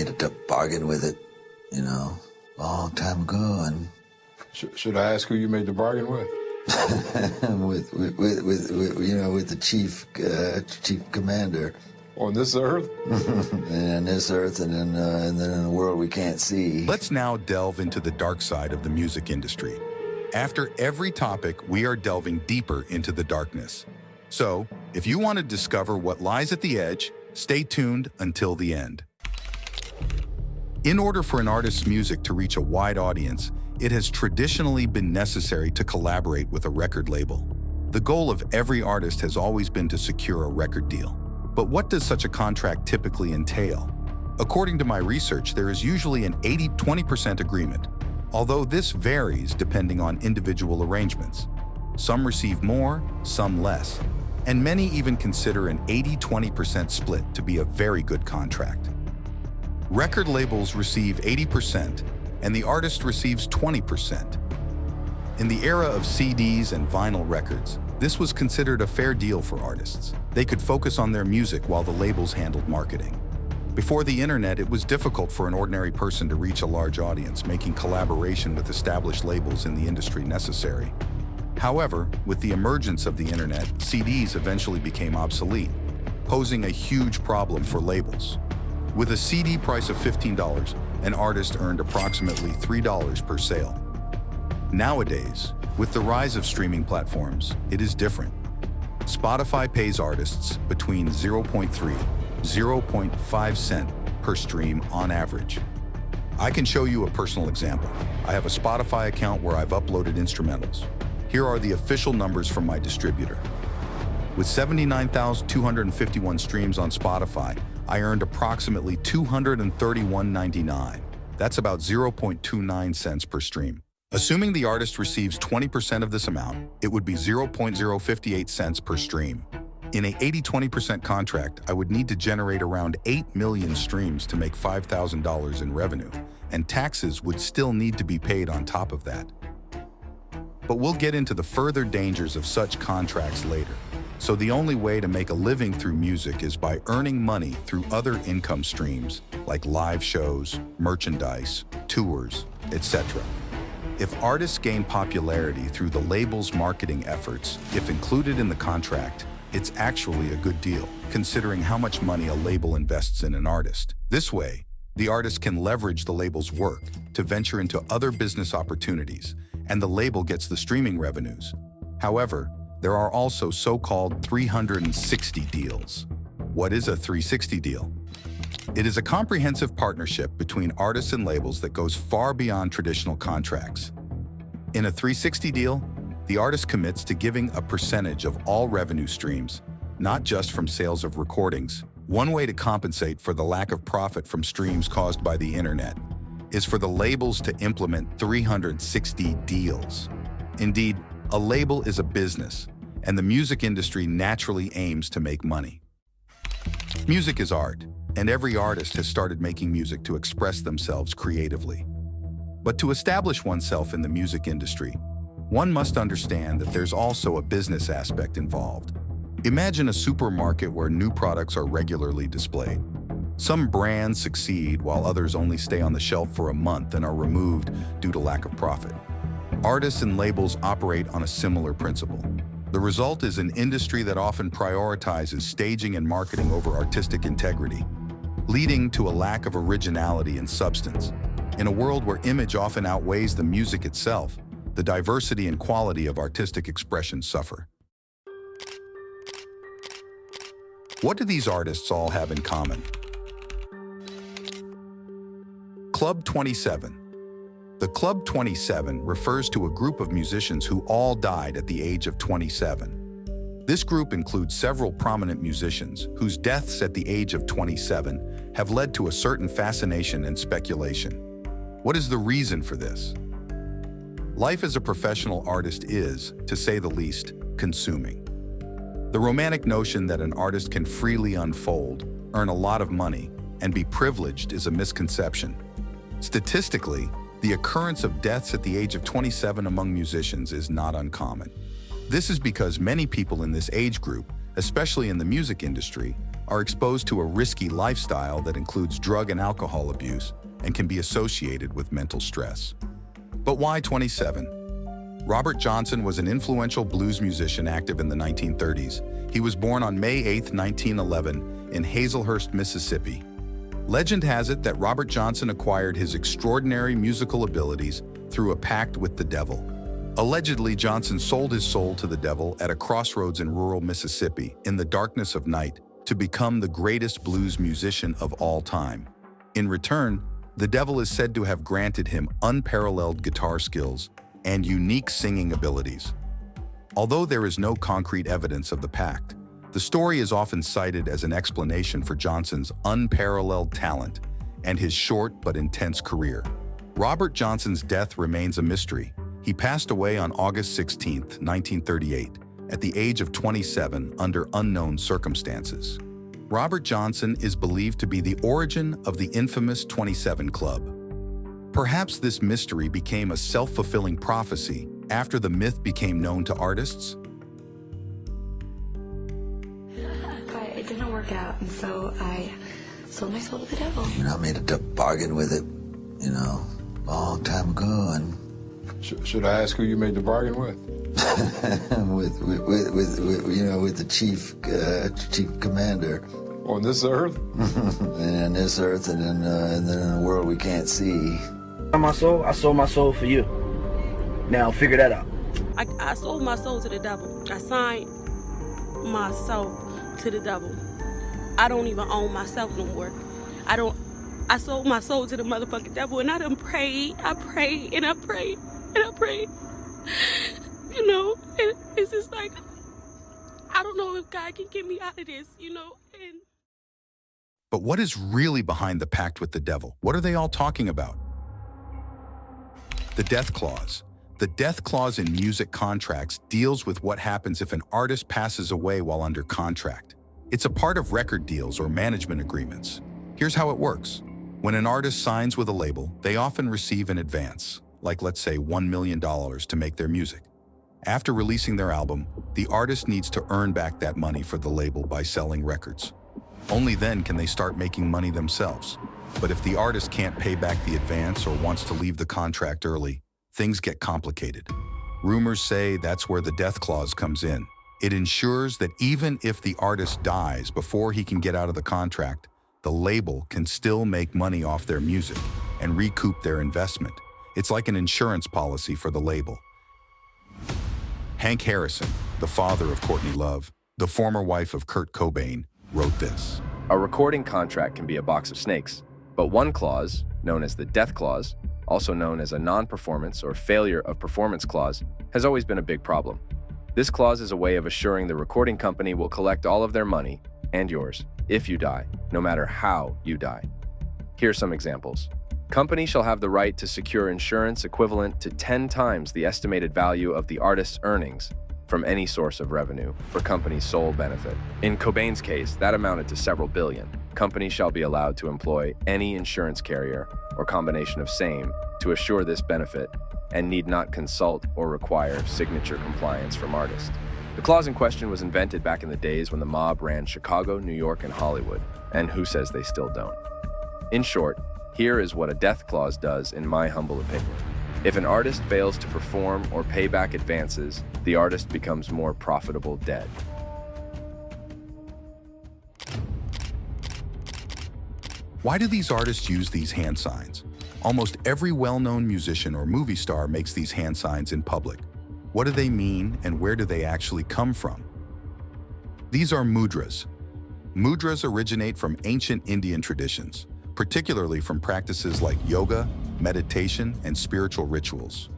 made a bargain with it, you know, a long time ago, and... Should I ask who you made the bargain with? with the chief commander. On this earth? And on this earth, and then in the world we can't see. Let's now delve into the dark side of the music industry. After every topic, we are delving deeper into the darkness. So, if you want to discover what lies at the edge, stay tuned until the end. In order for an artist's music to reach a wide audience, it has traditionally been necessary to collaborate with a record label. The goal of every artist has always been to secure a record deal. But what does such a contract typically entail? According to my research, there is usually an 80-20% agreement, although this varies depending on individual arrangements. Some receive more, some less, and many even consider an 80-20% split to be a very good contract. Record labels receive 80%, and the artist receives 20%. In the era of CDs and vinyl records, this was considered a fair deal for artists. They could focus on their music while the labels handled marketing. Before the internet, it was difficult for an ordinary person to reach a large audience, making collaboration with established labels in the industry necessary. However, with the emergence of the internet, CDs eventually became obsolete, posing a huge problem for labels. With a CD price of $15, an artist earned approximately $3 per sale. Nowadays, with the rise of streaming platforms, it is different. Spotify pays artists between 0.3–0.5 cents per stream on average. I can show you a personal example. I have a Spotify account where I've uploaded instrumentals. Here are the official numbers from my distributor. With 79,251 streams on Spotify, I earned approximately $231.99. That's about 0.29 cents per stream. Assuming the artist receives 20% of this amount, it would be 0.058 cents per stream. In a 80-20% contract, I would need to generate around 8 million streams to make $5,000 in revenue, and taxes would still need to be paid on top of that. But we'll get into the further dangers of such contracts later. So the only way to make a living through music is by earning money through other income streams, like live shows, merchandise, tours, etc. If artists gain popularity through the label's marketing efforts, if included in the contract, it's actually a good deal, considering how much money a label invests in an artist. This way, the artist can leverage the label's work to venture into other business opportunities, and the label gets the streaming revenues. However, there are also so-called 360 deals. What is a 360 deal? It is a comprehensive partnership between artists and labels that goes far beyond traditional contracts. In a 360 deal, the artist commits to giving a percentage of all revenue streams, not just from sales of recordings. One way to compensate for the lack of profit from streams caused by the internet is for the labels to implement 360 deals. Indeed, a label is a business, and the music industry naturally aims to make money. Music is art, and every artist has started making music to express themselves creatively. But to establish oneself in the music industry, one must understand that there's also a business aspect involved. Imagine a supermarket where new products are regularly displayed. Some brands succeed while others only stay on the shelf for a month and are removed due to lack of profit. Artists and labels operate on a similar principle. The result is an industry that often prioritizes staging and marketing over artistic integrity, leading to a lack of originality and substance. In a world where image often outweighs the music itself, the diversity and quality of artistic expression suffer. What do these artists all have in common? Club 27. The Club 27 refers to a group of musicians who all died at the age of 27. This group includes several prominent musicians whose deaths at the age of 27 have led to a certain fascination and speculation. What is the reason for this? Life as a professional artist is, to say the least, consuming. The romantic notion that an artist can freely unfold, earn a lot of money, and be privileged is a misconception. Statistically, the occurrence of deaths at the age of 27 among musicians is not uncommon. This is because many people in this age group, especially in the music industry, are exposed to a risky lifestyle that includes drug and alcohol abuse and can be associated with mental stress. But why 27? Robert Johnson was an influential blues musician active in the 1930s. He was born on May 8, 1911, in Hazelhurst, Mississippi. Legend has it that Robert Johnson acquired his extraordinary musical abilities through a pact with the devil. Allegedly, Johnson sold his soul to the devil at a crossroads in rural Mississippi in the darkness of night to become the greatest blues musician of all time. In return, the devil is said to have granted him unparalleled guitar skills and unique singing abilities. Although there is no concrete evidence of the pact, the story is often cited as an explanation for Johnson's unparalleled talent and his short but intense career. Robert Johnson's death remains a mystery. He passed away on August 16, 1938, at the age of 27 under unknown circumstances. Robert Johnson is believed to be the origin of the infamous 27 Club. Perhaps this mystery became a self-fulfilling prophecy after the myth became known to artists? But it didn't work out, and so I sold my soul to the devil. I made a bargain with it, a long time ago, and Should I ask who you made the bargain with? with the chief commander. On this earth? And on this earth, and then in a world we can't see. My soul, I sold my soul for you. Now figure that out. I sold my soul to the devil. I signed myself to the devil. I don't even own myself no more. I sold my soul to the motherfucking devil, and I done prayed. I prayed and I prayed and I prayed. And it's just like, I don't know if God can get me out of this, and... But what is really behind the pact with the devil? What are they all talking about? The death clause. The death clause in music contracts deals with what happens if an artist passes away while under contract. It's a part of record deals or management agreements. Here's how it works. When an artist signs with a label, they often receive an advance, like let's say $1 million to make their music. After releasing their album, the artist needs to earn back that money for the label by selling records. Only then can they start making money themselves. But if the artist can't pay back the advance or wants to leave the contract early, things get complicated. Rumors say that's where the death clause comes in. It ensures that even if the artist dies before he can get out of the contract, the label can still make money off their music and recoup their investment. It's like an insurance policy for the label. Hank Harrison, the father of Courtney Love, the former wife of Kurt Cobain, wrote this. A recording contract can be a box of snakes, but one clause, known as the death clause, also known as a non-performance or failure of performance clause, has always been a big problem. This clause is a way of assuring the recording company will collect all of their money, and yours, if you die, no matter how you die. Here are some examples. Company shall have the right to secure insurance equivalent to 10 times the estimated value of the artist's earnings from any source of revenue for company's sole benefit. In Cobain's case, that amounted to several billion. Company shall be allowed to employ any insurance carrier or combination of same to assure this benefit and need not consult or require signature compliance from artist. The clause in question was invented back in the days when the mob ran Chicago, New York, and Hollywood, and who says they still don't? In short, here is what a death clause does in my humble opinion. If an artist fails to perform or pay back advances, the artist becomes more profitable dead. Why do these artists use these hand signs? Almost every well-known musician or movie star makes these hand signs in public. What do they mean and where do they actually come from? These are mudras. Mudras originate from ancient Indian traditions, particularly from practices like yoga, meditation, and spiritual rituals.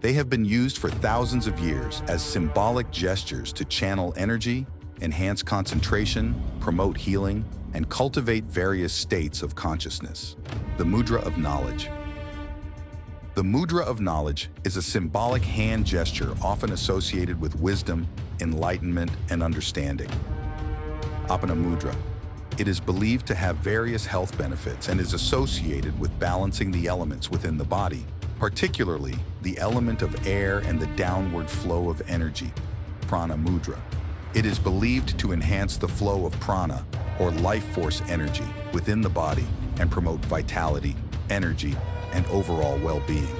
They have been used for thousands of years as symbolic gestures to channel energy, enhance concentration, promote healing, and cultivate various states of consciousness. The mudra of knowledge. The mudra of knowledge is a symbolic hand gesture often associated with wisdom, enlightenment, and understanding. Apana mudra. It is believed to have various health benefits and is associated with balancing the elements within the body, particularly the element of air and the downward flow of energy, prana mudra. It is believed to enhance the flow of prana, or life force energy within the body and promote vitality, energy, and overall well-being.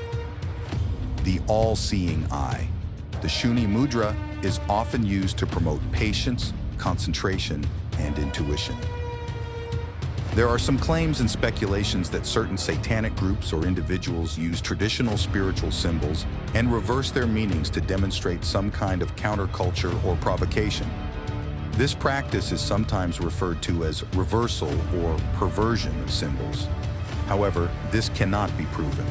The all-seeing eye. The Shuni Mudra is often used to promote patience, concentration, and intuition. There are some claims and speculations that certain satanic groups or individuals use traditional spiritual symbols and reverse their meanings to demonstrate some kind of counterculture or provocation. This practice is sometimes referred to as reversal or perversion of symbols. However, this cannot be proven.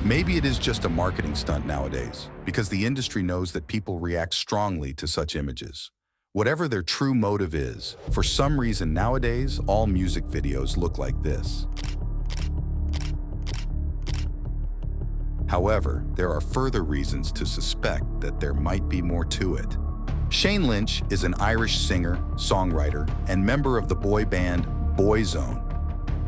Maybe it is just a marketing stunt nowadays, because the industry knows that people react strongly to such images. Whatever their true motive is, for some reason nowadays, all music videos look like this. However, there are further reasons to suspect that there might be more to it. Shane Lynch is an Irish singer, songwriter, and member of the boy band Boyzone.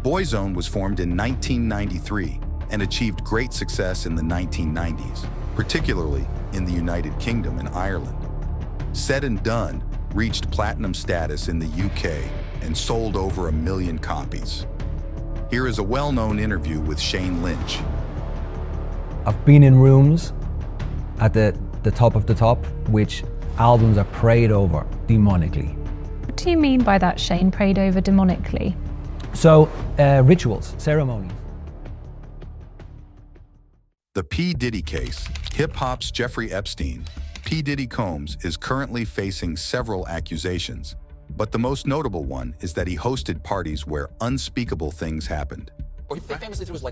Boyzone was formed in 1993 and achieved great success in the 1990s, particularly in the United Kingdom and Ireland. Said and Done reached platinum status in the UK and sold over 1 million copies. Here is a well-known interview with Shane Lynch. I've been in rooms at the top of the top, which albums are prayed over demonically. What do you mean by that, Shane? Prayed over demonically? So, rituals, ceremonies. The P-Diddy case. Hip-hop's Jeffrey Epstein, P-Diddy Combs, is currently facing several accusations, but the most notable one is that he hosted parties where unspeakable things happened. Or he famously threw his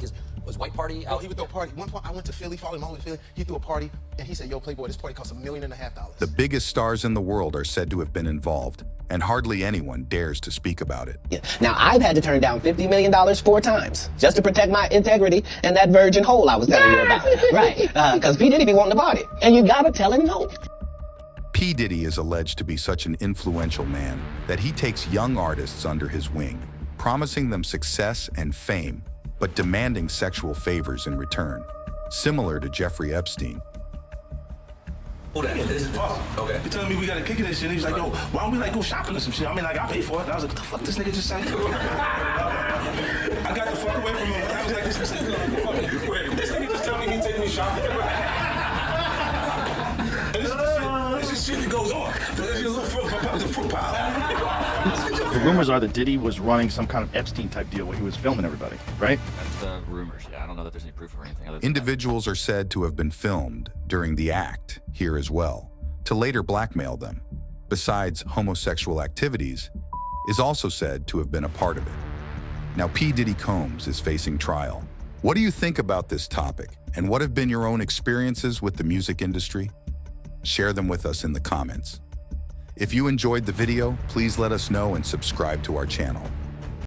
white party out. Oh, he would throw a party. One point, I went to Philly, followed him all the way to Philly. He threw a party, and he said, "Yo, Playboy, this party cost $1.5 million." The biggest stars in the world are said to have been involved, and hardly anyone dares to speak about it. Yeah. Now, I've had to turn down $50 million 4 times just to protect my integrity and that virgin hole I was telling you about. Right, because P. Diddy be wanting to party, and you gotta tell him no. P. Diddy is alleged to be such an influential man that he takes young artists under his wing, promising them success and fame, but demanding sexual favors in return, similar to Jeffrey Epstein. This is awesome. Okay. He telling me we gotta kick it and shit. He's like, yo, why don't we go shopping or some shit? I mean, I pay for it. And I was like, what the fuck this nigga just said? I got the fuck away from him. I was like, this nigga just tell me he taking me shopping. And this is shit that goes on. There's a little fruit pile. The rumors are that Diddy was running some kind of Epstein type deal where he was filming everybody, right? That's the rumors. Yeah, I don't know that there's any proof or anything other than Individuals are said to have been filmed during the act here as well, to later blackmail them. Besides homosexual activities, is also said to have been a part of it. Now, P. Diddy Combs is facing trial. What do you think about this topic, and what have been your own experiences with the music industry? Share them with us in the comments. If you enjoyed the video, please let us know and subscribe to our channel.